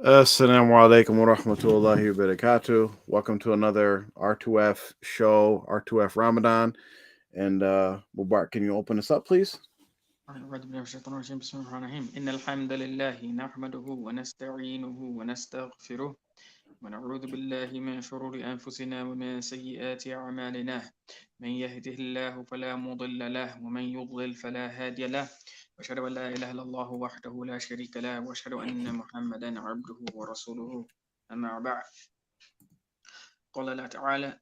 Assalamu alaikum wa rahmatullahi wa barakatuh. Welcome to another R2F show, R2F Ramadan. And Mubarak, can you open us up, please? أعوذ بالله من الشيطان الرجيم بسم الله الرحمن الرحيم إن الحمد لله نحمده ونستعينه ونستغفره ونعوذ بالله من شرور أنفسنا ومن سيئات أعمالنا من يهده الله فلا مضل له ومن يضلل فلا هادي له وأشهد أن لا إله إلا الله وحده لا شريك له وأشهد أن محمدا عبده ورسوله أما بعد قال الله تعالى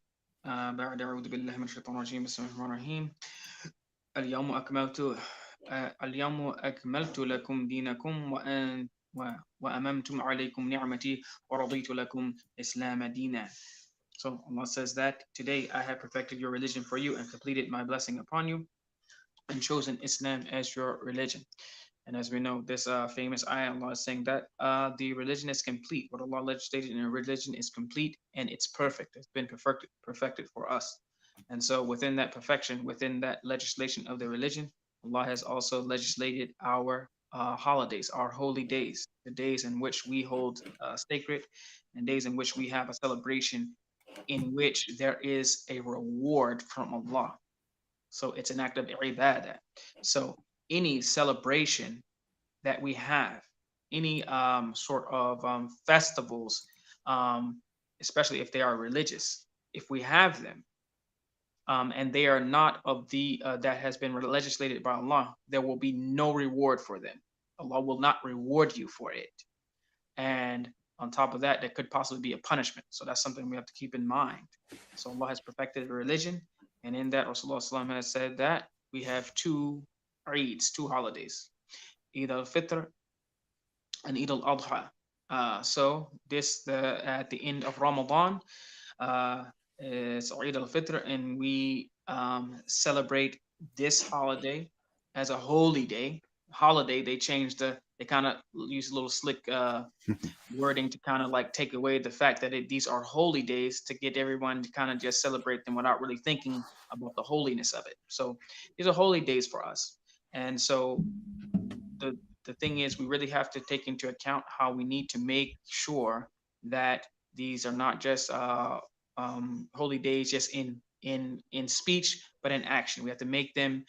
بعد أعوذ بالله من الشيطان الرجيم بسم الله الرحمن الرحيم اليوم أكملت اليوم أكملت لكم دينكم وأممتم عليكم نعمتي ورضيت لكم إسلام دينا. So Allah says that today I have perfected your religion for you and completed my blessing upon you and chosen Islam as your religion. And as we know, this famous ayah, Allah is saying that the religion is complete. What Allah legislated in a religion is complete and it's perfect. It's been perfected for us. And so within that perfection, within that legislation of the religion, Allah has also legislated our holidays, our holy days, the days in which we hold sacred and days in which we have a celebration in which there is a reward from Allah. So it's an act of ibadah. So any celebration that we have, any sort of festivals, um, especially if they are religious, if we have them, and they are not of the that has been legislated by Allah, there will be no reward for them. Allah will not reward you for it. And on top of that, there could possibly be a punishment. So that's something we have to keep in mind. So Allah has perfected a religion, and in that Rasulullah SAW has said that we have two Eids, two holidays, Eid al-Fitr and Eid al-Adha. So this at the end of Ramadan uh, is Eid al-Fitr, and we celebrate this holiday as a holy day. Holiday, they changed they kind of use a little slick wording to kind of like take away the fact that these are holy days to get everyone to kind of just celebrate them without really thinking about the holiness of it. So these are holy days for us. And so the the thing is, we really have to take into account how we need to make sure that these are not just holy days just in speech, but in action. We have to make them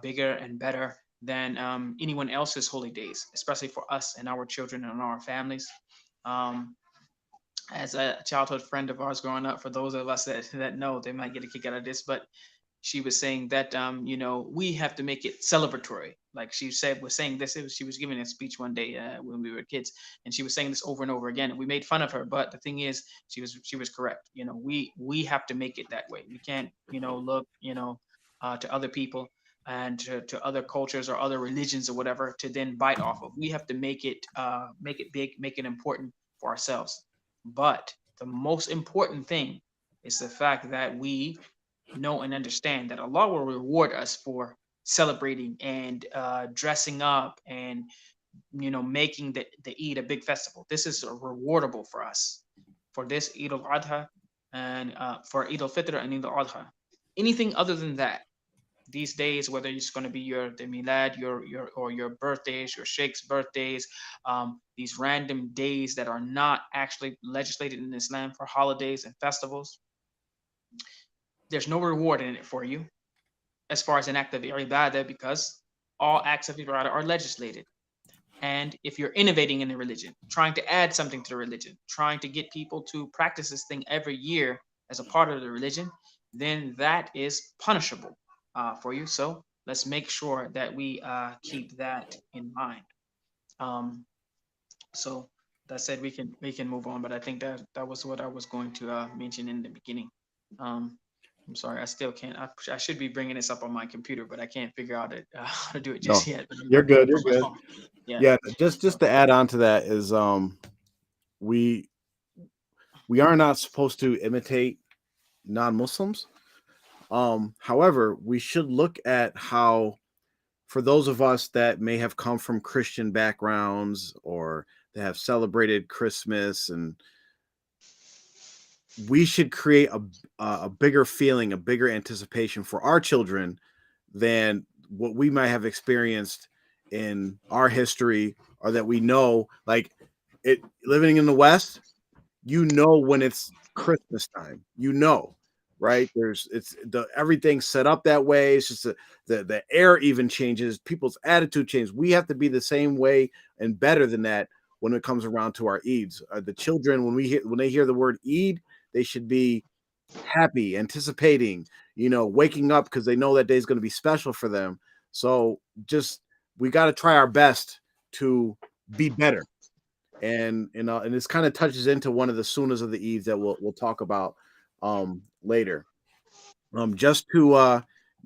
bigger and better than anyone else's holy days, especially for us and our children and our families. Um, as a childhood friend of ours growing up, for those of us that know, they might get a kick out of this, but she was saying that we have to make it celebratory. Like she said, was saying this. She was giving a speech one day when we were kids, and she was saying this over and over again. And we made fun of her, but the thing is, she was correct. We have to make it that way. We can't look to other people and to other cultures or other religions or whatever to then bite off of. We have to make it big, make it important for ourselves. But the most important thing is the fact that we know and understand that Allah will reward us for celebrating and dressing up and making the Eid a big festival. This is rewardable for us for this Eid al Adha and for Eid al Fitr and Eid al Adha. Anything other than that, these days, whether it's going to be the milad, your birthdays, your sheikh's birthdays, these random days that are not actually legislated in Islam for holidays and festivals, there's no reward in it for you as far as an act of ibadah, because all acts of ibadah are legislated. And if you're innovating in the religion, trying to add something to the religion, trying to get people to practice this thing every year as a part of the religion, then that is punishable for you. So let's make sure that we keep that in mind. Um, so that said, we can move on. But I think that was what I was going to mention in the beginning. Um, I'm sorry, I still can't. I should be bringing this up on my computer, but I can't figure out how to do it No, just yet. But I'm you're doing good. it You're from my good. phone. Yeah. Yeah, just So to add on to that is we we are not supposed to imitate non-Muslims. However, we should look at how, for those of us that may have come from Christian backgrounds or that have celebrated Christmas, and we should create a bigger feeling, a bigger anticipation for our children than what we might have experienced in our history, or that we know. Like, it living in the West, you know when it's Christmas time. You know, right? There's it's the everything's set up that way. It's just the air even changes, people's attitude changes. We have to be the same way and better than that when it comes around to our Eids. The children, when they hear the word Eid, they should be happy, anticipating, waking up because they know that day is going to be special for them. So just we got to try our best to be better, and this kind of touches into one of the sunnahs of the Eids that we'll talk about later. Just to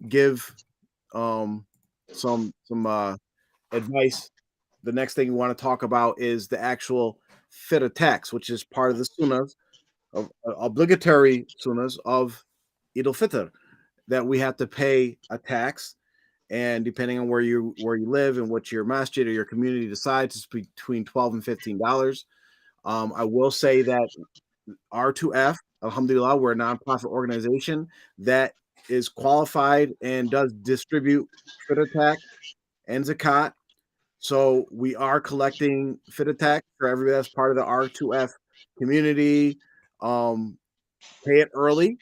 give um some advice, the next thing we want to talk about is the actual fitr tax, which is part of the sunnahs of obligatory sunnahs of Eid al-Fitr, that we have to pay a tax, and depending on where you live and what your masjid or your community decides, it's between $12 and $15. I will say that R2F, Alhamdulillah, we're a nonprofit organization that is qualified and does distribute fitr tax and zakat. So we are collecting fitr tax for everybody that's part of the R2F community. Um, Pay it early.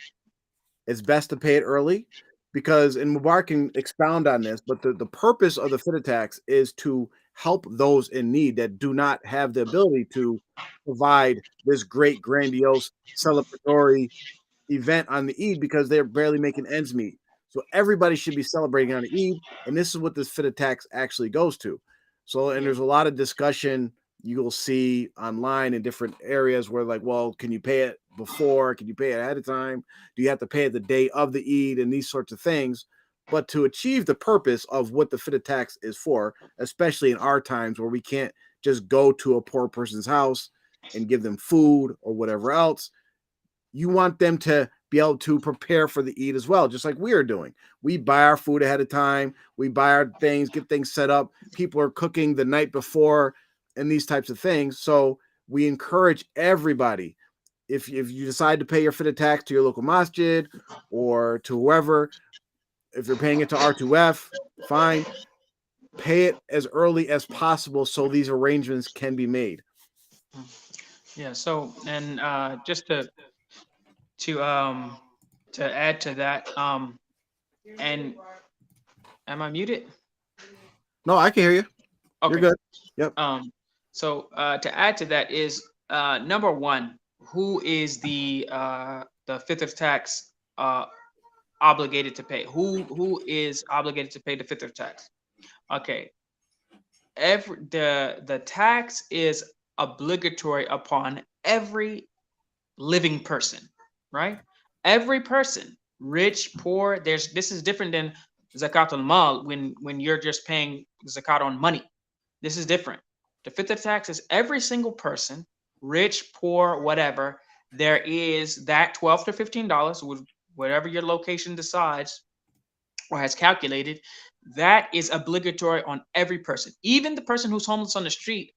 It's best to pay it early because, and Mubarak can expound on this, but the purpose of the fitr tax is to help those in need that do not have the ability to provide this great, grandiose, celebratory event on the Eid because they're barely making ends meet. So everybody should be celebrating on the Eid, and this is what this fitr tax actually goes to. So, and Yeah. there's a lot of discussion you'll see online in different areas where, like, well, can you pay it before? Can you pay it ahead of time? Do you have to pay it the day of the Eid, and these sorts of things? But to achieve the purpose of what the fitr tax is for, especially in our times where we can't just go to a poor person's house and give them food or whatever else, you want them to be able to prepare for the Eid as well, just like we are doing. We buy our food ahead of time. We buy our things, get things set up. People are cooking the night before and these types of things. So we encourage everybody, if you decide to pay your fitr tax to your local masjid or to whoever, if you're paying it to R2F, fine. Pay it as early as possible so these arrangements can be made. Yeah. So, and just to um to add to that, and am I muted? No, I can hear you. You're Okay. good. Yep. Um, so to add to that is number one, who is the fifth tax obligated to pay? Who is obligated to pay the fifth tax? Okay, the tax is obligatory upon every living person, right? Every person, rich, poor. This is different than zakat al mal when you're just paying zakat on money. This is different. The fifth tax is every single person, rich, poor, whatever. There is that $12 to $15, whatever your location decides or has calculated. That is obligatory on every person. Even the person who's homeless on the street,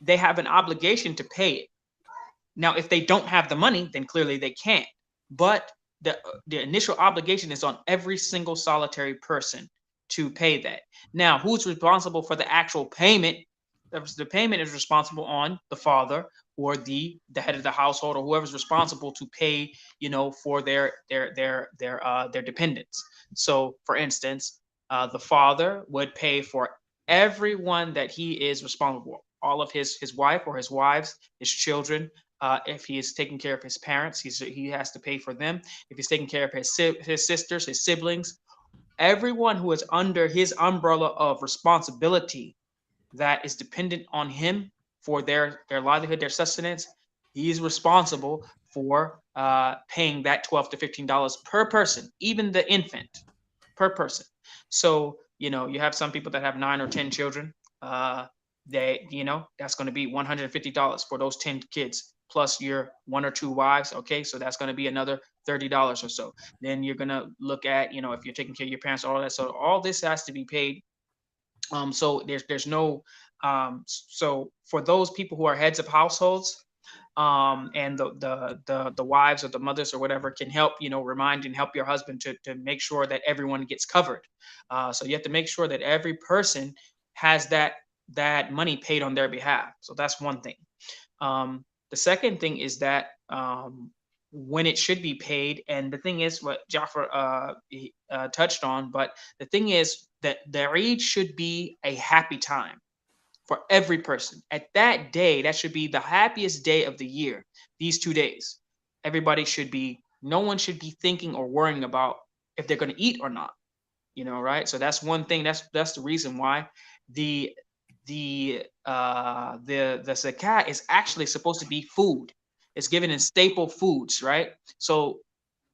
they have an obligation to pay it. Now, if they don't have the money, then clearly they can't. But the initial obligation is on every single solitary person to pay that. Now, who's responsible for the actual payment? The payment is responsible on the father or the head of the household or whoever's responsible to pay, for their dependents. So, for instance, the father would pay for everyone that he is responsible for, all of his wife or his wives, his children, if he is taking care of his parents, he has to pay for them. If he's taking care of his sisters, his siblings, everyone who is under his umbrella of responsibility that is dependent on him for their livelihood, their sustenance, he is responsible for paying that $12 to $15 per person, even the infant per person. So you have some people that have 9 or 10 children. That's going to be $150 for those 10 kids plus your 1 or 2 wives. Okay, so that's going to be another $30 or so. Then you're going to look at if you're taking care of your parents, all that. So all this has to be paid. So there's no so for those people who are heads of households, and the wives or the mothers or whatever can help, remind and help your husband to make sure that everyone gets covered. So you have to make sure that every person has that money paid on their behalf. So that's one thing. The second thing is that when it should be paid, and the thing is what Jafar touched on, but the thing is that the Eid should be a happy time for every person. At that day, that should be the happiest day of the year. These 2 days, everybody should be. No one should be thinking or worrying about if they're going to eat or not. Right? So that's one thing. That's the reason why the the zakat is actually supposed to be food. It's given in staple foods, right? So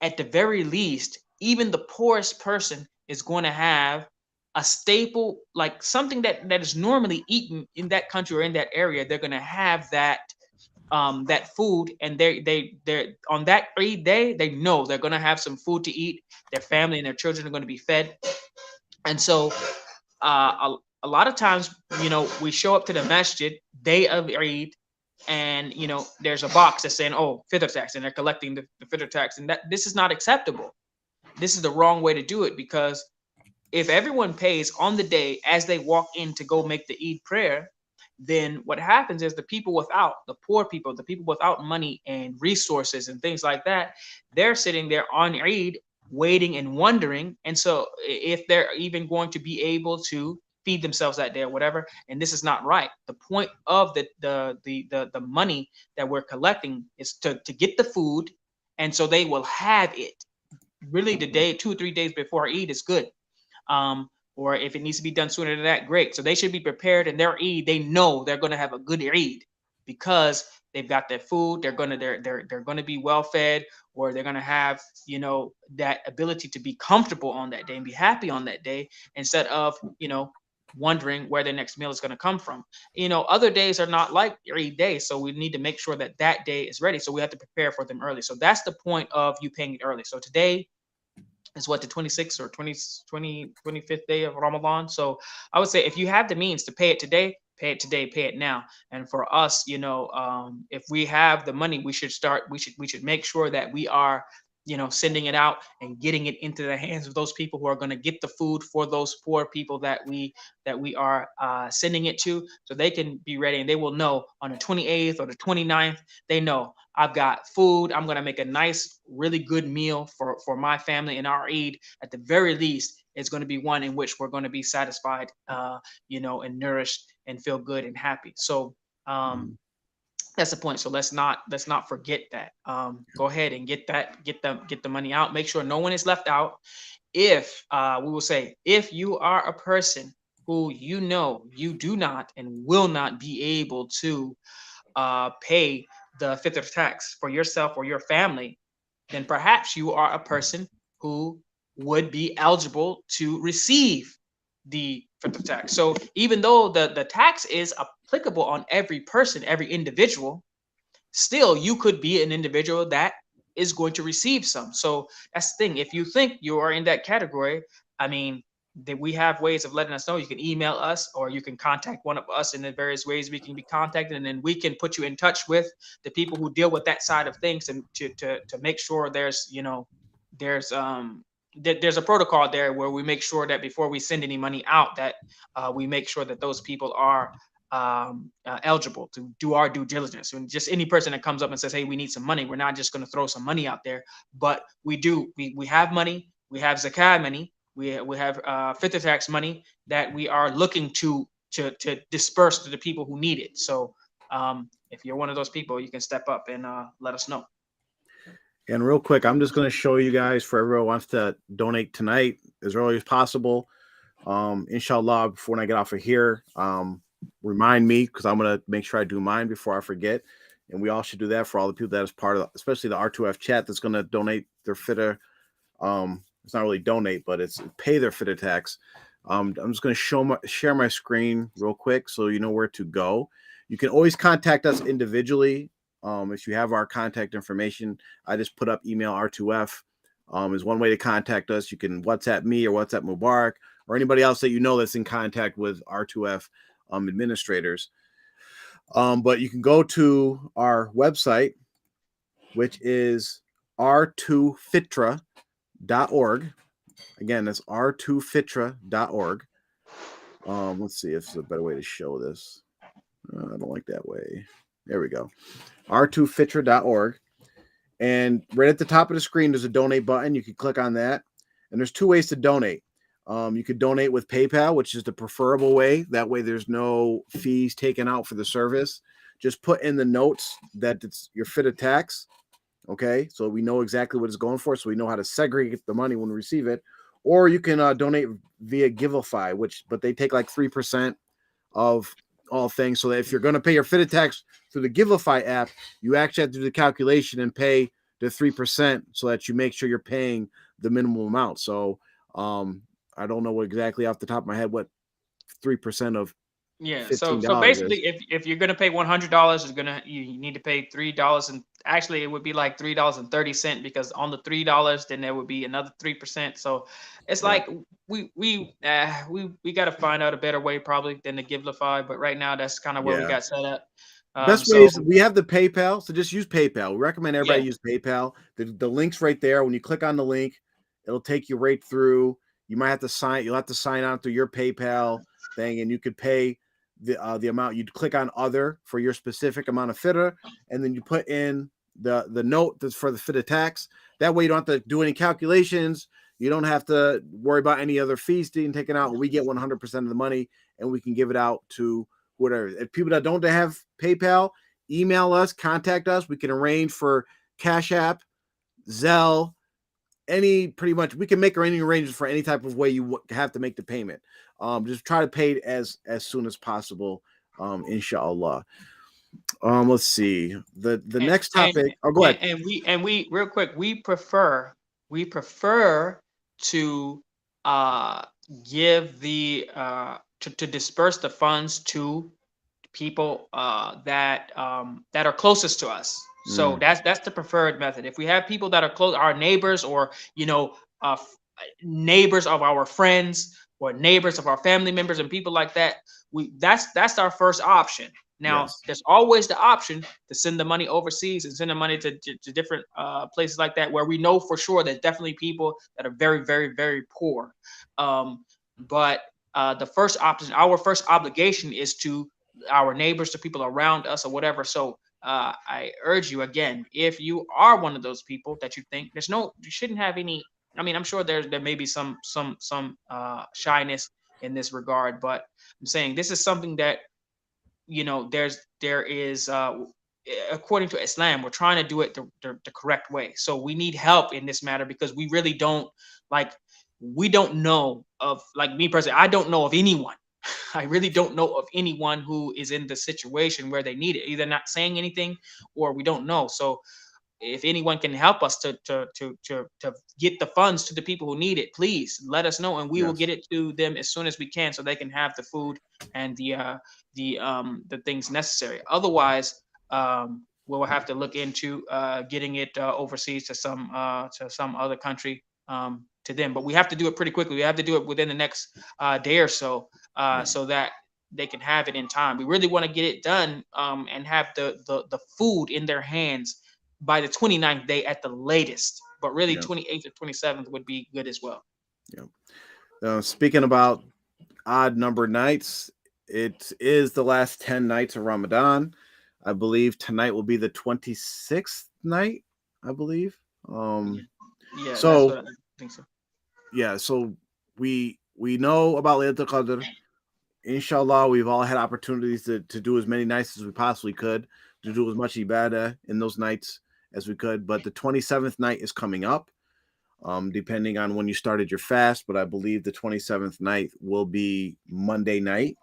at the very least, even the poorest person is going to have a staple, like something that is normally eaten in that country or in that area. They're going to have that food, and they're on that Eid day, they know they're going to have some food to eat. Their family and their children are going to be fed. And so a lot of times, we show up to the masjid day of Eid, and there's a box that's saying, oh, fitr tax, and they're collecting the fitr tax, and that this is not acceptable. This is the wrong way to do it, because if everyone pays on the day as they walk in to go make the Eid prayer, then what happens is the people without, the poor people, the people without money and resources and things like that, they're sitting there on Eid waiting and wondering. And so if they're even going to be able to feed themselves that day or whatever, and this is not right. The point of the money that we're collecting is to get the food, and so they will have it. Really, the day 2 or 3 days before Eid is good. Or if it needs to be done sooner than that, great. So they should be prepared, and their Eid, they know they're going to have a good Eid because they've got their food. They're going to be well fed, or they're going to have that ability to be comfortable on that day and be happy on that day, instead of wondering where their next meal is going to come from. Other days are not like Eid days, so we need to make sure that that day is ready. So we have to prepare for them early. So that's the point of you paying it early. So today is what, the 26th or 25th day of Ramadan. So I would say if you have the means to pay it today, pay it today, pay it now. And for us, if we have the money, we should make sure that we are sending it out and getting it into the hands of those people who are going to get the food for those poor people that we are sending it to, so they can be ready, and they will know on the 28th or the 29th, they know I've got food. I'm going to make a nice, really good meal for my family in our Eid. At the very least, it's going to be one in which we're going to be satisfied, and nourished and feel good and happy. So that's the point. So let's not forget that. Go ahead and get the money out. Make sure no one is left out. If we will say, if you are a person who you do not and will not be able to pay the fitr tax for yourself or your family, then perhaps you are a person who would be eligible to receive the fitr tax. So even though the tax is applicable on every person, every individual, still you could be an individual that is going to receive some. So that's the thing. If you think you are in that category, I mean, that we have ways of letting us know. You can email us, or you can contact one of us in the various ways we can be contacted, and then we can put you in touch with the people who deal with that side of things, and to make sure there's there's a protocol there where we make sure that before we send any money out, that we make sure that those people are eligible to do our due diligence. And just any person that comes up and says, hey, we need some money, we're not just going to throw some money out there, but we have money, we have zakat money, we have fitr tax money that we are looking to disperse to the people who need it. So if you're one of those people, you can step up and let us know. And real quick, I'm just going to show you guys, for everyone who wants to donate tonight as early as possible. Inshallah, before I get off of here, remind me, because I'm going to make sure I do mine before I forget. And we all should do that for all the people that is part of, especially the R2F chat, that's going to donate their fitr. It's not really donate, but it's pay their fitr tax. I'm just going to share my screen real quick so you know where to go. You can always contact us individually. If you have our contact information, I just put up email R2F is one way to contact us. You can WhatsApp me or WhatsApp Mubarak or anybody else that you know that's in contact with R2F administrators. But you can go to our website, which is r2fitra.org. Again, that's r2fitra.org. Let's see if there's a better way to show this. I don't like that way. There we go. R2fitra.org. And right at the top of the screen, there's a donate button. You can click on that. And there's two ways to donate. You could donate with PayPal, which is the preferable way. That way, there's no fees taken out for the service. Just put in the notes that it's your FITA tax. Okay, so we know exactly what it's going for, so we know how to segregate the money when we receive it. Or you can donate via Giveify, but they take like 3% of all things. So that if you're going to pay your FITA tax through the Giveify app, you actually have to do the calculation and pay the 3% so that you make sure you're paying the minimum amount. So I don't know exactly off the top of my head what 3% of Yeah, so $15 basically, is. if you're gonna pay $100, you need to pay $3, and actually it would be like $3.30, because on the $3, then there would be another 3%. So it's Yeah. like we got to find out a better way probably than the Givelify, but right now that's kind of where we Yeah. got set up. Best way So is we have the PayPal, so just use PayPal. We recommend everybody yeah, use PayPal. The link's right there. When you click on the link, it'll take you right through. You'll have to sign on through your PayPal thing, and you could pay the amount. You'd click on other for your specific amount of FITA, and then you put in the note that's for the FITA tax. That way you don't have to do any calculations. You don't have to worry about any other fees being taken out. We get 100% of the money, and we can give it out to whatever. If people that don't have PayPal, email us, contact us. We can arrange for Cash App, Zelle, pretty much. We can make any arrangements for any type of way you have to make the payment. Just try to pay it as soon as possible, inshallah. Let's see the and next and topic. Oh, go ahead. and we real quick, we prefer to uh give the to disperse the funds to people that are closest to us. So Mm, that's the preferred method. If we have people that are close, our neighbors, or neighbors of our friends, or neighbors of our family members, and people like that, that's our first option. Now, yes, there's always the option to send the money overseas and send the money to different places like that, where we know for sure there's definitely people that are very, very, very poor. But the first option, our first obligation, is to our neighbors, to people around us, or whatever. So I urge you again, if you are one of those people that you think you shouldn't have any. I mean, I'm sure there may be some shyness in this regard, but I'm saying this is something that there is according to Islam, we're trying to do it the correct way. So we need help in this matter, because we really don't like we don't know of, like, me personally, I don't know of anyone. I really don't know of anyone who is in the situation where they need it, either not saying anything or we don't know. So if anyone can help us to get the funds to the people who need it, please let us know, and we will yes, get it to them as soon as we can, so they can have the food and the things necessary. Otherwise, we'll have to look into getting it overseas to some other country, to them. But we have to do it pretty quickly. We have to do it within the next day or so, yeah, so that they can have it in time. We really want to get it done, and have the food in their hands by the 29th day at the latest. But really, yeah, 28th or 27th would be good as well. yeah. Speaking about odd number nights, it is the last 10 nights of Ramadan. I believe tonight will be the 26th night, I believe. Yeah, yeah, that's So what I think so. yeah, so we know about Laylatul Qadr. Inshallah, we've all had opportunities to do as many nights as we possibly could, to do as much ibadah in those nights as we could. But the 27th night is coming up, depending on when you started your fast. But I believe the 27th night will be Monday night.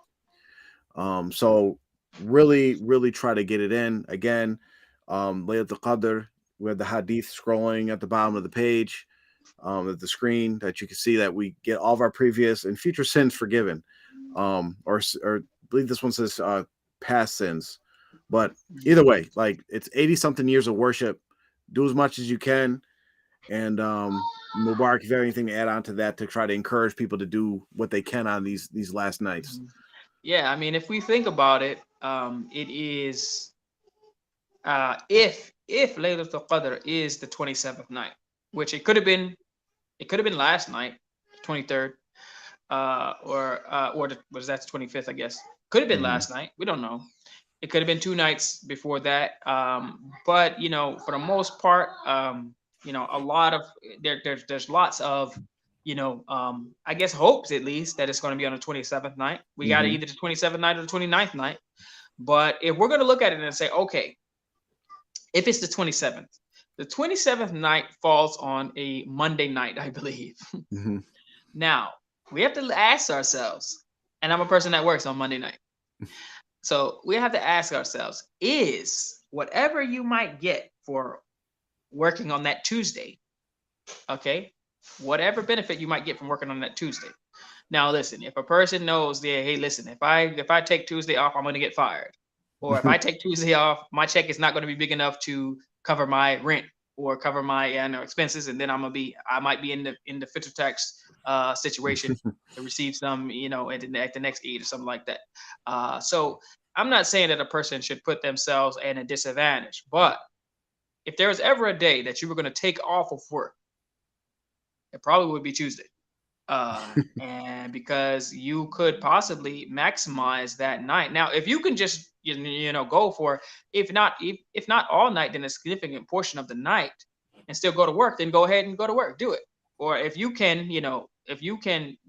So really, really try to get it in. Again, Laylatul Qadr, we have the hadith scrolling at the bottom of the page, at the screen, that you can see that we get all of our previous and future sins forgiven. Or I believe this one says past sins. But either way, like, it's 80 something years of worship. Do as much as you can. And Mubarak, if you have anything to add on to that, to try to encourage people to do what they can on these last nights. Mhm. Yeah, I mean, if we think about it, it is if Laylatul Qadr is the 27th night, which it could have been last night, 23rd, or was that the 25th? I guess could have been Mhm. last night. We don't know. It could have been 2 nights before that. But for the most part, a lot of there's lots of I guess hopes at least that it's going to be on the 27th night. We got Hmm. either the 27th night or the 29th night. But if we're going to look at it and say, okay, if it's the 27th night falls on a Monday night, I believe. Hmm. Now, we have to ask ourselves, and I'm a person that works on Monday night. So we have to ask ourselves, is whatever you might get for working on that Tuesday, okay, whatever benefit you might get from working on that Tuesday. Now, listen, if a person knows that, hey, listen, if I take Tuesday off, I'm going to get fired, or if I take Tuesday off, my check is not going to be big enough to cover my rent or cover my expenses, and then I might be in the filter tax situation to receive some, at the next Eid or something like that. So I'm not saying that a person should put themselves at a disadvantage, but if there was ever a day that you were going to take off of work, it probably would be Tuesday. And because you could possibly maximize that night. Now, if you can just go for, if not all night, then a significant portion of the night, and still go to work, then go ahead and go to work, do it. Or if you can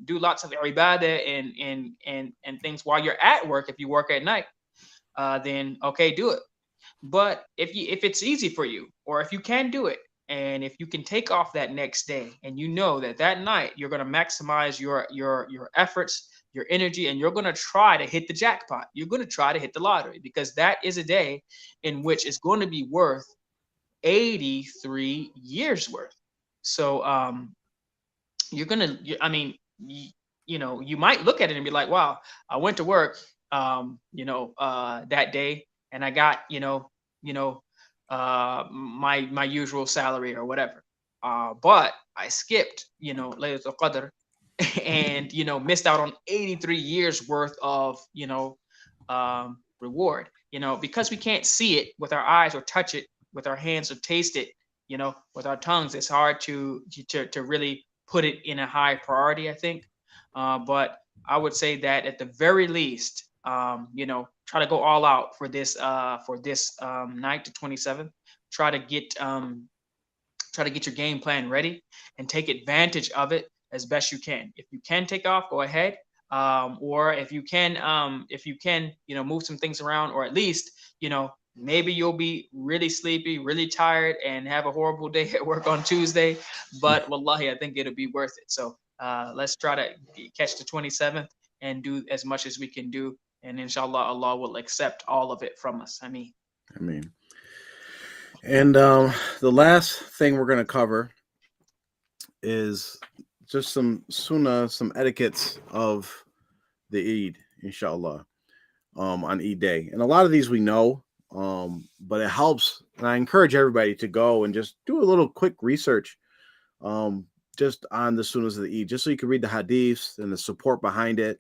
do lots of ibadah and things while you're at work, if you work at night, then okay, do it. But if it's easy for you, or if you can do it, and if you can take off that next day, and you know that that night you're going to maximize your efforts, your energy, and you're going to try to hit the jackpot. You're going to try to hit the lottery, because that is a day in which it's going to be worth 83 years worth. So you're gonna I mean you might look at it and be like, wow, I went to work that day, and I got my usual salary or whatever, but I skipped Laylatul Qadr and missed out on 83 years worth of reward, because we can't see it with our eyes or touch it with our hands or taste it with our tongues. It's hard to really put it in a high priority, I think. But I would say that at the very least, try to go all out for this night, to 27th. Try to get your game plan ready and take advantage of it as best you can. If you can take off, go ahead. Or if you can move some things around, or at least maybe you'll be really sleepy, really tired, and have a horrible day at work on Tuesday. But wallahi, I think it'll be worth it. So let's try to catch the 27th and do as much as we can do. And inshallah, Allah will accept all of it from us. I mean, I mean, and the last thing we're going to cover is just some sunnah, some etiquettes of the Eid, inshallah, on Eid day. And a lot of these we know, but it helps. And I encourage everybody to go and just do a little quick research, just on the sunnahs of the Eid, just so you can read the hadiths and the support behind it,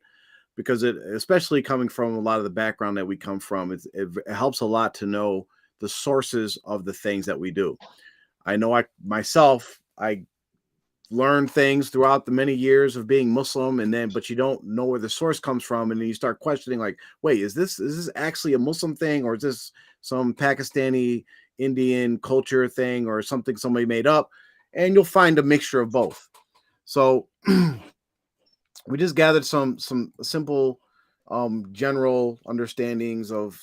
because it, especially coming from a lot of the background that we come from, it helps a lot to know the sources of the things that we do. I know I learn things throughout the many years of being Muslim, and then but you don't know where the source comes from, and then you start questioning, like, wait, is this actually a Muslim thing, or is this some Pakistani Indian culture thing, or something somebody made up? And you'll find a mixture of both. So we just gathered some simple general understandings of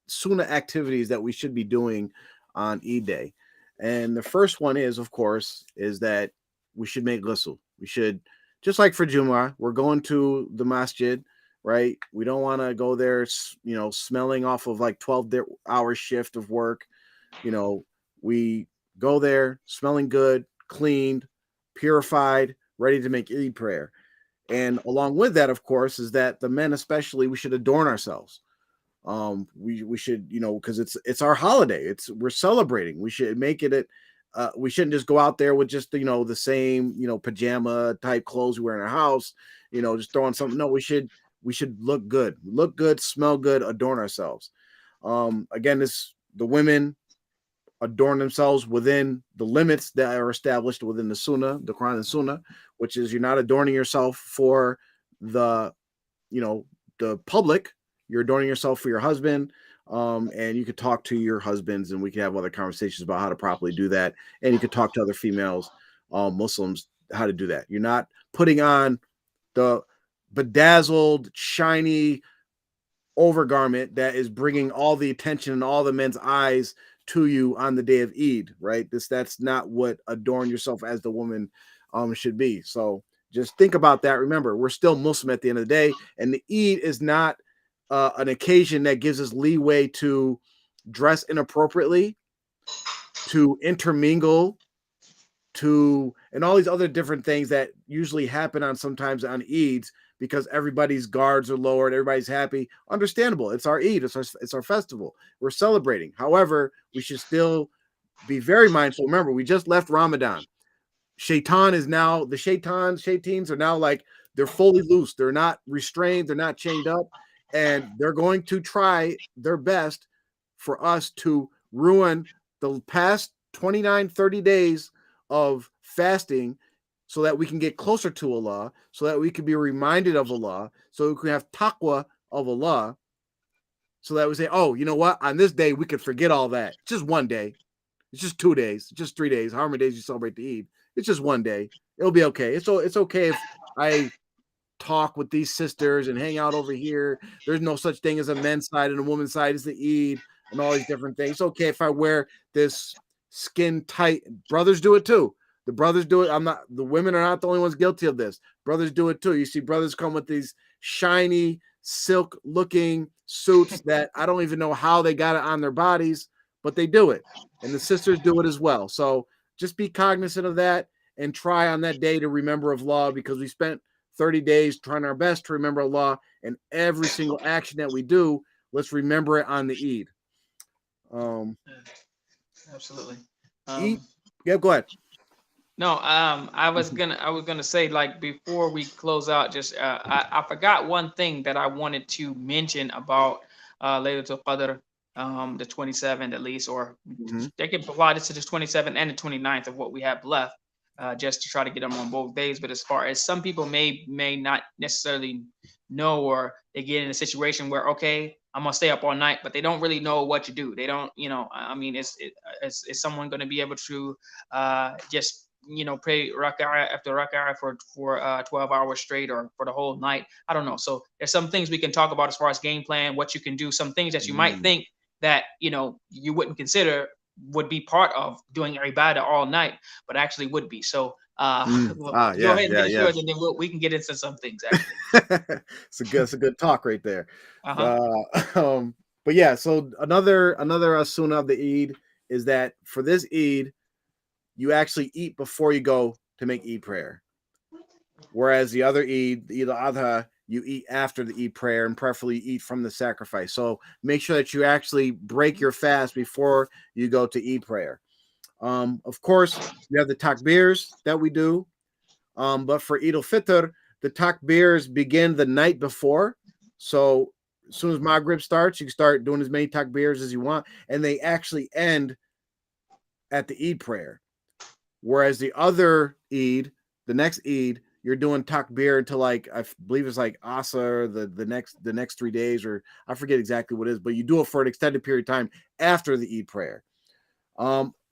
sunnah activities that we should be doing on Eid day. And the first one is, of course, is that we should make ghusl. We should, just like for Jumu'ah, we're going to the masjid, right? We don't want to go there, smelling off of like 12-hour shift of work. We go there smelling good, cleaned, purified, ready to make Eid prayer. And along with that, of course, is that the men, especially, we should adorn ourselves. We should, because it's our holiday. We're celebrating. We should make it we shouldn't just go out there with just the same pajama type clothes we wear in our house, just throwing something. No, we should look good, smell good, adorn ourselves. Again, the women adorn themselves within the limits that are established within the Sunnah, the Quran and Sunnah, which is, you're not adorning yourself for the the public. You're adorning yourself for your husband, And you could talk to your husbands, and we could have other conversations about how to properly do that. And you could talk to other females, Muslims, how to do that. You're not putting on the bedazzled, shiny overgarment that is bringing all the attention and all the men's eyes to you on the day of Eid, right? That's not what adorn yourself as the woman should be. So just think about that. Remember, we're still Muslim at the end of the day, and the Eid is not an occasion that gives us leeway to dress inappropriately, to intermingle, and all these other different things that usually happen on sometimes on Eids, because everybody's guards are lowered, everybody's happy. Understandable. It's our Eid, it's our festival. We're celebrating. However, we should still be very mindful. Remember, we just left Ramadan. Shaitan is now, the shaitans are now like, they're fully loose. They're not restrained. They're not chained up. And they're going to try their best for us to ruin the past 29, 30 days of fasting, so that we can get closer to Allah, so that we can be reminded of Allah, so we can have taqwa of Allah, so that we say, oh, you know what? On this day, we could forget all that. It's just one day. It's just 2 days, just 3 days, however many days you celebrate the Eid. It's just one day. It'll be okay. It's okay if I talk with these sisters and hang out over here. There's no such thing as a men's side and a woman's side. It's the Eid and all these different things. It's okay if I wear this skin tight. Brothers do it too. The brothers do it. The women are not the only ones guilty of this. Brothers do it too. You see brothers come with these shiny silk looking suits that I don't even know how they got it on their bodies, but they do it. And the sisters do it as well. So just be cognizant of that and try on that day to remember of Allah, because we spent 30 days trying our best to remember Allah, and every single action that we do, let's remember it on the Eid. Absolutely. Yeah, go ahead. No, I was gonna say, like, before we close out, just I forgot one thing that I wanted to mention about Laylatul Qadr, the 27th at least, or they can provide this to the 27th and the 29th of what we have left, just to try to get them on both days. But as far as some people may not necessarily know, or they get in a situation where, okay, I'm gonna stay up all night, but they don't really know what to do. They don't, I mean, is someone going to be able to just pray rak'ah after rak'ah for 12 hours straight, or for the whole night? I don't know. So there's some things we can talk about as far as game plan, what you can do, some things that you might think that you wouldn't consider would be part of doing ibadah all night, but actually would be. So go ahead and finish yours, and then we can get into some things. Actually, it's a good talk right there. But yeah, so another sunnah of the Eid is that for this Eid, you actually eat before you go to make Eid prayer. Whereas the other Eid, the Eid al-Adha, you eat after the Eid prayer, and preferably eat from the sacrifice. So make sure that you actually break your fast before you go to Eid prayer. Of course, you have the takbirs that we do. But for Eid al-Fitr, the takbirs begin the night before. So as soon as Maghrib starts, you can start doing as many takbirs as you want, and they actually end at the Eid prayer. Whereas the other Eid, the next Eid, you're doing takbir until, like, I believe it's like Asr, the next 3 days, or I forget exactly what it is, but you do it for an extended period of time after the Eid prayer.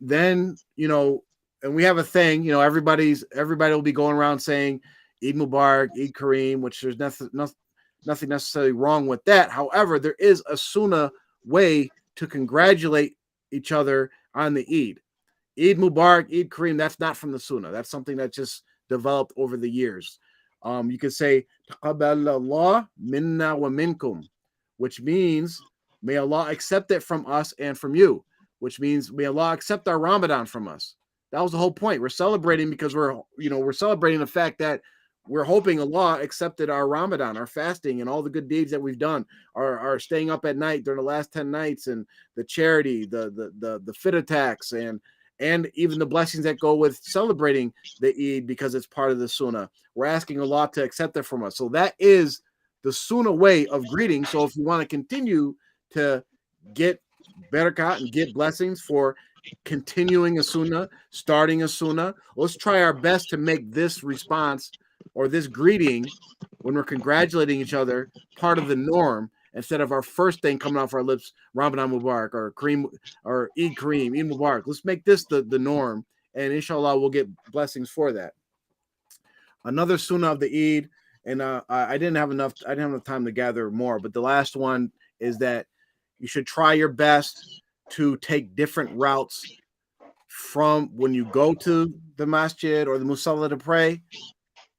Then, and we have a thing, everybody will be going around saying Eid Mubarak, Eid Kareem, which there's nothing necessarily wrong with that. However, there is a sunnah way to congratulate each other on the Eid. Eid Mubarak, Eid Kareem, that's not from the sunnah. That's something that just developed over the years. You could say, Taqabbal Allah minna wa minkum, which means may Allah accept it from us and from you, which means may Allah accept our Ramadan from us. That was the whole point. We're celebrating because we're celebrating the fact that we're hoping Allah accepted our Ramadan, our fasting, and all the good deeds that we've done, our staying up at night during the last 10 nights, and the charity, the fit attacks, and even the blessings that go with celebrating the Eid, because it's part of the sunnah. We're asking Allah to accept it from us. So that is the sunnah way of greeting. So if you want to continue to get barakah and get blessings for continuing a sunnah, starting a sunnah, let's try our best to make this response or this greeting when we're congratulating each other part of the norm, instead of our first thing coming off our lips, Ramadan Mubarak or Kareem or Eid Kareem, Eid Mubarak. Let's make this the norm, and inshallah we'll get blessings for that. Another sunnah of the Eid, and I didn't have enough. I didn't have enough time to gather more, but the last one is that you should try your best to take different routes from when you go to the masjid or the musalla to pray,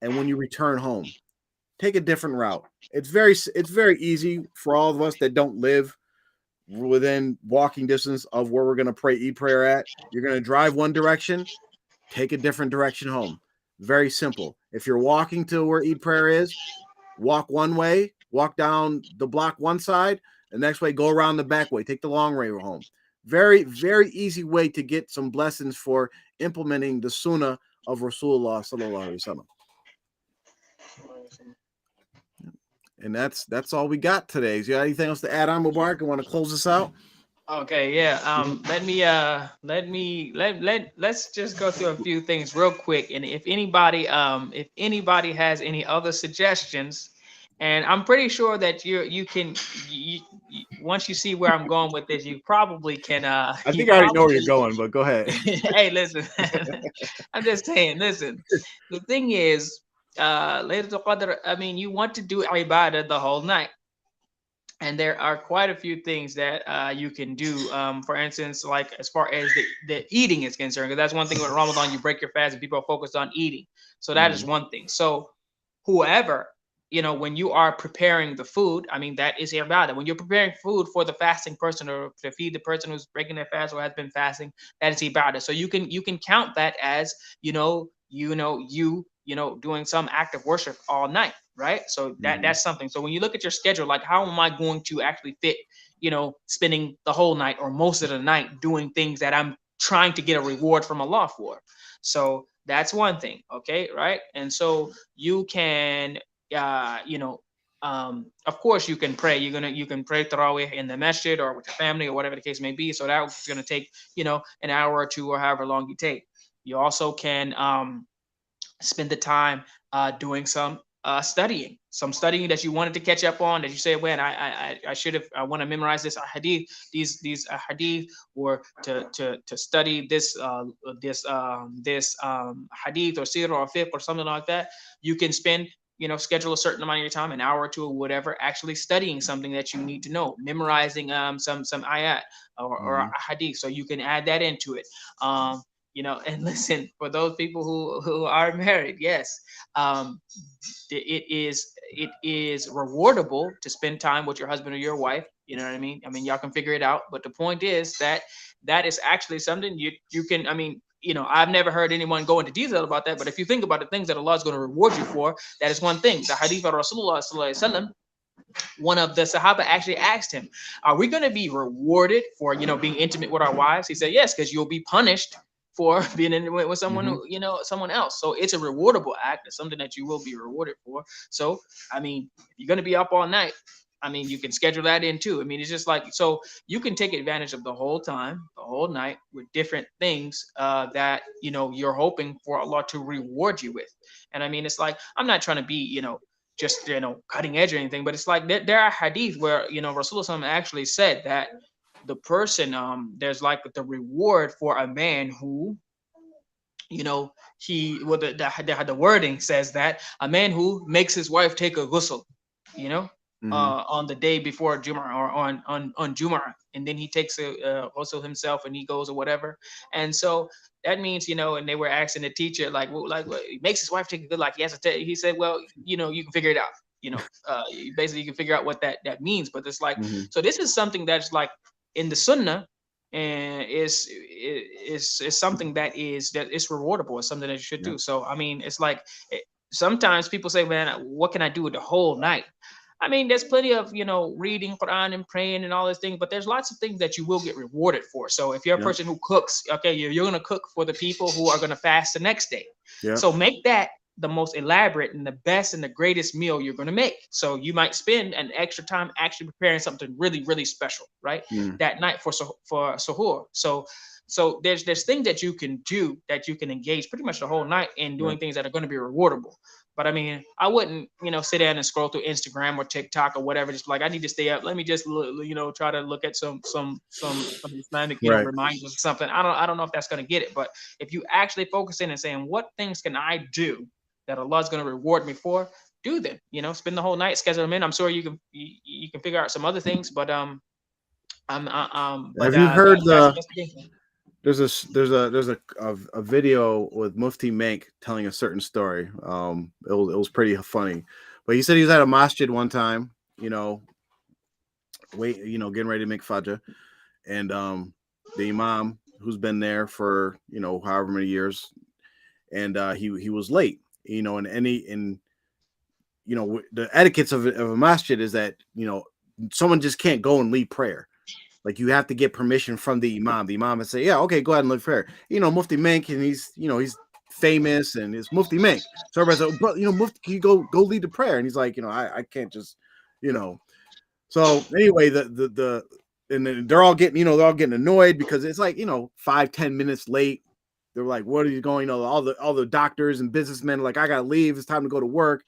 and when you return home. Take a different route. It's very easy for all of us that don't live within walking distance of where we're going to pray Eid prayer at. You're going to drive one direction, take a different direction home. Very simple. If you're walking to where Eid prayer is, walk one way, walk down the block one side, the next way, go around the back way, take the long way home. Very, very easy way to get some blessings for implementing the sunnah of Rasulullah sallallahu alaihi wasallam. And that's all we got today. Is you got anything else to add on, Mubarak? You want to close this out? Okay, yeah. Let's just go through a few things real quick. And if anybody has any other suggestions, and I'm pretty sure that you can once you see where I'm going with this, you probably can I think I already know where you're going, but go ahead. Hey, listen. I'm just saying, listen. The thing is, Laylatul Qadr, I mean, you want to do ibadah the whole night. And there are quite a few things that you can do. For instance, like as far as the eating is concerned, because that's one thing with Ramadan, you break your fast and people are focused on eating. So that is one thing. So whoever, when you are preparing the food, I mean, that is ibadah. When you're preparing food for the fasting person or to feed the person who's breaking their fast or has been fasting, that is ibadah. So you can count that as, doing some act of worship all night, right? So that's something. So when you look at your schedule, like how am I going to actually fit, spending the whole night or most of the night doing things that I'm trying to get a reward from Allah for? So that's one thing, okay, right? And so you can, of course you can pray. You can pray tarawih in the masjid or with your family or whatever the case may be. So that's going to take, an hour or two or however long you take. You also can spend the time doing some studying that you wanted to catch up on, that you say, man, I should have, I want to memorize this hadith, these hadith, or to study this hadith or seerah or fiqh or something like that. You can spend, schedule a certain amount of your time, an hour or two or whatever, actually studying something that you need to know, memorizing some ayat or a hadith, so you can add that into it. And listen, for those people who are married, yes, it is rewardable to spend time with your husband or your wife. You know what I mean? I mean, y'all can figure it out. But the point is that is actually something you can, I mean, I've never heard anyone go into detail about that. But if you think about the things that Allah is going to reward you for, that is one thing. The hadith of Rasulullah sallallahu alaihi wasallam, one of the Sahaba actually asked him, are we going to be rewarded for, being intimate with our wives? He said, yes, because you'll be punished for being intimate with someone who, someone else. So it's a rewardable act. It's something that you will be rewarded for. So, I mean, if you're going to be up all night, I mean, you can schedule that in too. I mean, it's just like, so you can take advantage of the whole time, the whole night with different things that, you're hoping for Allah to reward you with. And I mean, it's like, I'm not trying to be, just, cutting edge or anything, but it's like there are hadith where, Rasulullah actually said that the person, there's like the reward for a man who, the wording says that a man who makes his wife take a ghusl, on the day before Jum'ah or on Jum'ah, and then he takes a ghusl himself and he goes or whatever. And so that means, and they were asking the teacher, like, he makes his wife take a good, like, he has to tell, he said, well, you can figure it out, basically you can figure out what that means. But it's like, so this is something that's like in the sunnah, and is something that is rewardable. It's something that you should do. So I mean, it's like sometimes people say, man, what can I do with the whole night? I mean, there's plenty of, reading Quran and praying and all those things, but there's lots of things that you will get rewarded for. So if you're a person who cooks, okay, you're going to cook for the people who are going to fast the next day. So make that the most elaborate and the best and the greatest meal you're going to make. So you might spend an extra time actually preparing something really, really special, right? That night for suhoor. So there's things that you can do, that you can engage pretty much the whole night in doing things that are going to be rewardable. But I mean, I wouldn't, sit down and scroll through Instagram or TikTok or whatever. Just like I need to stay up. Let me just, try to look at some Islamic, Right. reminders or something. I don't know if that's gonna get it. But if you actually focus in and saying, what things can I do that Allah's gonna reward me for? Do them. Spend the whole night, schedule them in. I'm sure you can figure out some other things, but Have you heard that's the game. there's a video with Mufti Mank telling a certain story. It was pretty funny, but he said he was at a masjid one time, getting ready to make fajr, and the imam who's been there for however many years, and he was late, and the etiquettes of a masjid is that someone just can't go and lead prayer. Like you have to get permission from the imam. The imam would say, "Yeah, okay, go ahead and lead prayer." Mufti Mank, and he's famous, and it's Mufti Mank. So everybody's like, "Bro, Mufti, can you go lead the prayer?" And he's like, I can't just, So anyway, and then they're all getting annoyed because it's like 5-10 minutes late. They're like, "What are you going?" All the doctors and businessmen are like, "I gotta leave. It's time to go to work."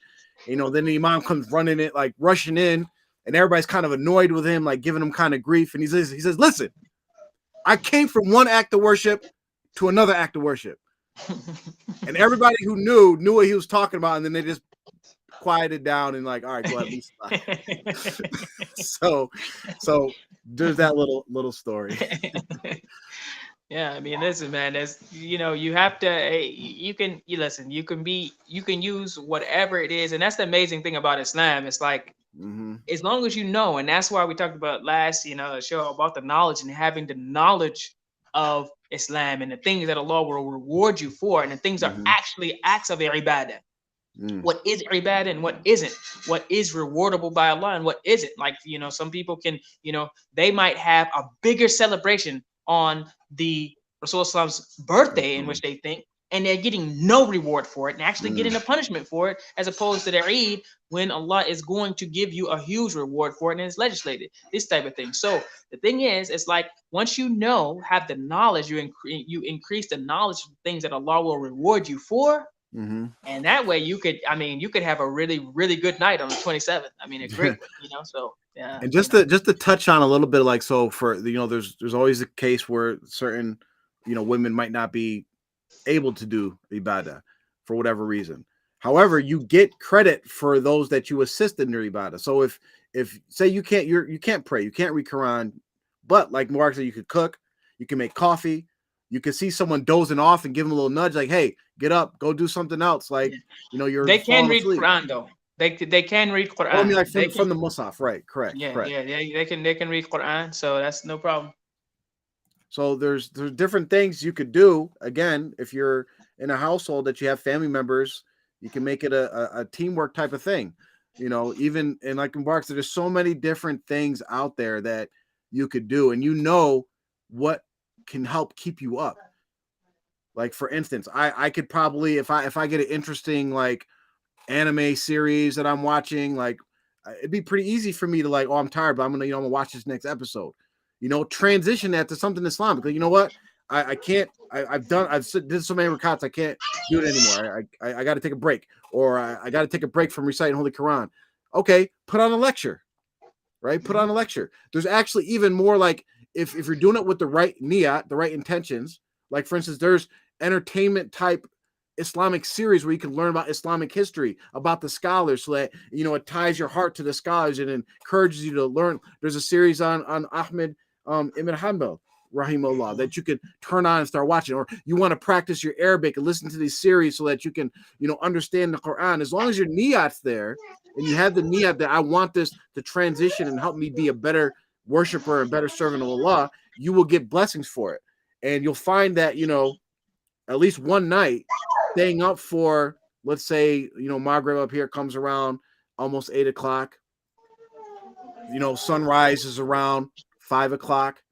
Then the imam comes running it, like rushing in, and everybody's kind of annoyed with him, like giving him kind of grief. And he says, "Listen, I came from one act of worship to another act of worship," and everybody who knew what he was talking about, and then they just quieted down and like, "All right, go ahead." so there's that little story. Yeah, I mean, listen, man. There's, you have to. You listen. You can use whatever it is, and that's the amazing thing about Islam. It's like, as long as and that's why we talked about last, show about the knowledge and having the knowledge of Islam and the things that Allah will reward you for, and the things are actually acts of ibadah. What is ibadah and what isn't? What is rewardable by Allah and what isn't? Like, some people can, they might have a bigger celebration on the Rasulullah's birthday in which they think, and they're getting no reward for it and actually getting a punishment for it, as opposed to their Eid when Allah is going to give you a huge reward for it and it's legislated, this type of thing. So the thing is, it's like once have the knowledge, you increase the knowledge of things that Allah will reward you for. And that way you could have a really, really good night on the 27th. I mean, a great one, so yeah. And just to touch on a little bit, like, so for there's always a case where certain women might not be able to do ibadah for whatever reason. However, you get credit for those that you assist in their ibadah. So if say you can't pray, you can't read Quran, but like Mark said, you could cook, you can make coffee, you can see someone dozing off and give them a little nudge, like, "Hey, get up, go do something else." Like, they can read Quran though. They can read Quran. Oh, I mean, like from the Musaf, right? Correct. Yeah, correct. yeah. They can read Quran, so that's no problem. So there's different things you could do. Again, if you're in a household that you have family members, you can make it a teamwork type of thing. Even and like in Barks, there's so many different things out there that you could do, and what can help keep you up. Like, for instance, I could probably, if I get an interesting like anime series that I'm watching, like, it'd be pretty easy for me to like, "Oh, I'm tired, but I'm gonna watch this next episode." Transition that to something Islamic. Like, you know what? I can't. I've did so many rakats, I can't do it anymore. I got to take a break, or I got to take a break from reciting Holy Quran. Okay, put on a lecture, right? Put on a lecture. There's actually even more, like, if you're doing it with the right niyat, the right intentions. Like, for instance, there's entertainment type Islamic series where you can learn about Islamic history, about the scholars, so that it ties your heart to the scholars and encourages you to learn. There's a series on Ahmed Ibn Hanbal, rahimahullah, that you can turn on and start watching. Or you want to practice your Arabic and listen to these series so that you can understand the Quran. As long as your niyat's there and you have the niyat that I want this to transition and help me be a better worshiper and better servant of Allah, you will get blessings for it. And you'll find that at least one night, staying up for, let's say, Maghrib up here comes around almost 8 o'clock. Sunrise is around 5 o'clock.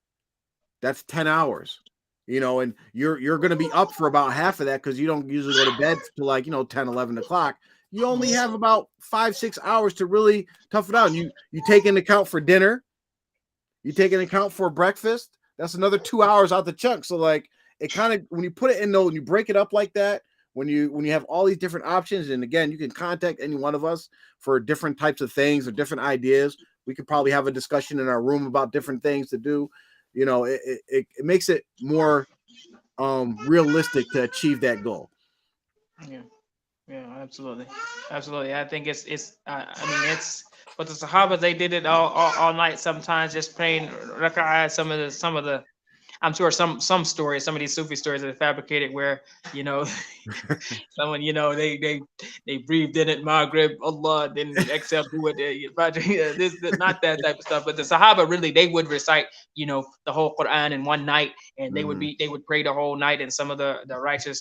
That's 10 hours. And you're going to be up for about half of that because you don't usually go to bed till like 10, 11 o'clock. You only have about 5-6 hours to really tough it out. And you take into account for dinner. You take into account for breakfast. That's another 2 hours out the chunk. So like, it kind of, when you put it in though, and you break it up like that, when you have all these different options, and again, you can contact any one of us for different types of things or different ideas. We could probably have a discussion in our room about different things to do. It makes it more realistic to achieve that goal. Yeah. Yeah, absolutely, absolutely. I think it's. I mean, it's. But the Sahaba, they did it all night. Sometimes just praying rak'ah. Some of the. I'm sure some stories, some of these Sufi stories are fabricated where you know someone, they breathed in it, Maghrib, Allah, then exhale through it. Not that type of stuff. But the Sahaba really, they would recite, the whole Quran in one night, and Mhm, they would pray the whole night. And some of the righteous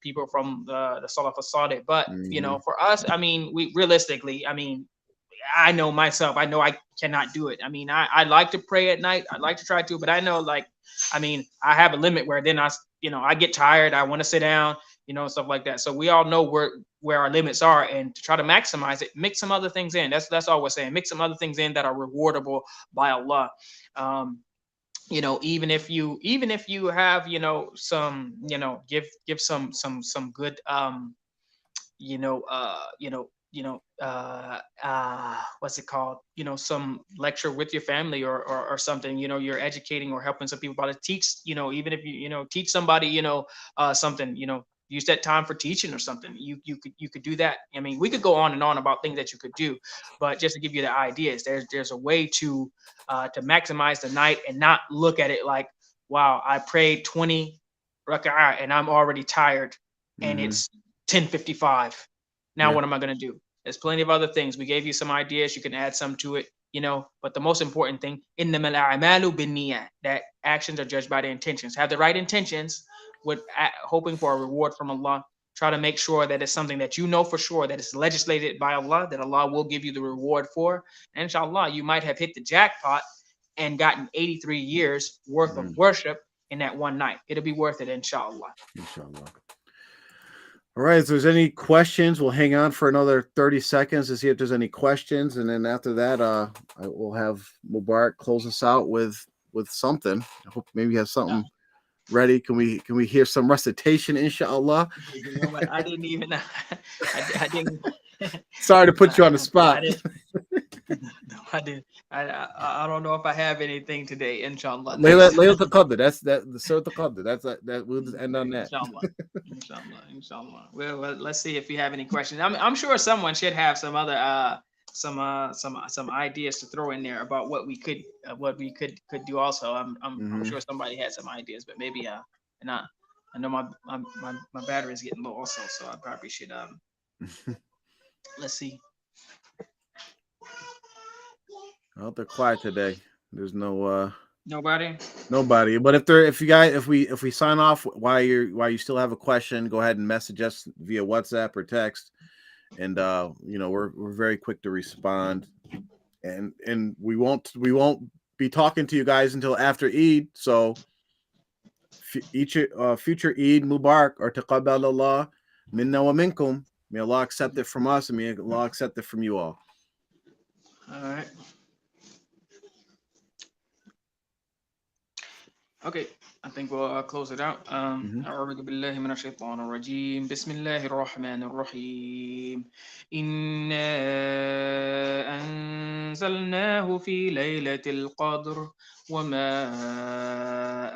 people from the Salaf as-Salih. But mhm, for us, I mean, we realistically, I mean, I know myself. I know I cannot do it. I mean, I like to pray at night. I like to try to, but I know, like, I mean, I have a limit where then I get tired. I want to sit down, stuff like that. So we all know where our limits are, and to try to maximize it, mix some other things in. That's all we're saying. Mix some other things in that are rewardable by Allah. Um, even if you have, some, give some good, what's it called? Some lecture with your family, or something. You're educating or helping some people about to teach. Even if you teach somebody, something. Use that time for teaching or something. You could do that. I mean, we could go on and on about things that you could do, but just to give you the ideas, there's a way to maximize the night and not look at it like, wow, I prayed 20 rak'ah and I'm already tired, and mhm, it's 10:55. Now yeah, what am I going to do? There's plenty of other things. We gave you some ideas. You can add some to it, But the most important thing, innamal a'malu binniyat, that actions are judged by the intentions. Have the right intentions with hoping for a reward from Allah. Try to make sure that it's something that you know for sure that is legislated by Allah, that Allah will give you the reward for. And inshallah, you might have hit the jackpot and gotten 83 years worth of mhm, worship in that one night. It'll be worth it, inshallah. inshallah. All right. If there's any questions, we'll hang on for another 30 seconds to see if there's any questions, and then after that, we'll have Mubarak close us out with something. I hope maybe you have something ready. Can we hear some recitation, inshallah? You know what? I didn't even. I didn't. Sorry to put you on the I spot. didn't. No, I didn't. I don't know if I have anything today. Inshallah. Next. Layla Qadr. That's the Surat Qadr. That we'll just end on that. Inshallah. Inshallah. Well, let's see if you have any questions. I'm sure someone should have some other some ideas to throw in there about what we could do also. I'm Hmm. sure somebody had some ideas, but maybe and I know my battery is getting low also, so I probably should let's see. Well, they're quiet today. There's Nobody. nobody. But if we sign off while you still have a question, go ahead and message us via WhatsApp or text, and we're very quick to respond, and we won't be talking to you guys until after Eid. So each future Eid Mubarak or Taqabbal Allah minna wa minkum. May Allah accept it from us, and may Allah accept it from you all. All right. Okay, I think we'll close it out. Mhm. أعوذ بالله من الشيطان الرجيم. بسم الله الرحمن الرحيم. إنا أنزلناه في ليلة القدر، وما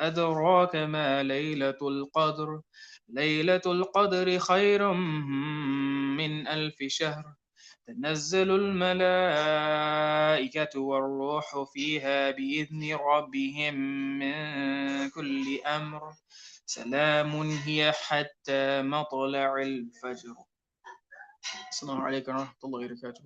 أدراك ما ليلة القدر. ليلة القدر خير من ألف شهر. تنزل الملائكة والروح فيها بإذن ربهم من كل أمر. سلام هي حتى مطلع الفجر. السلام عليكم ورحمة الله وبركاته.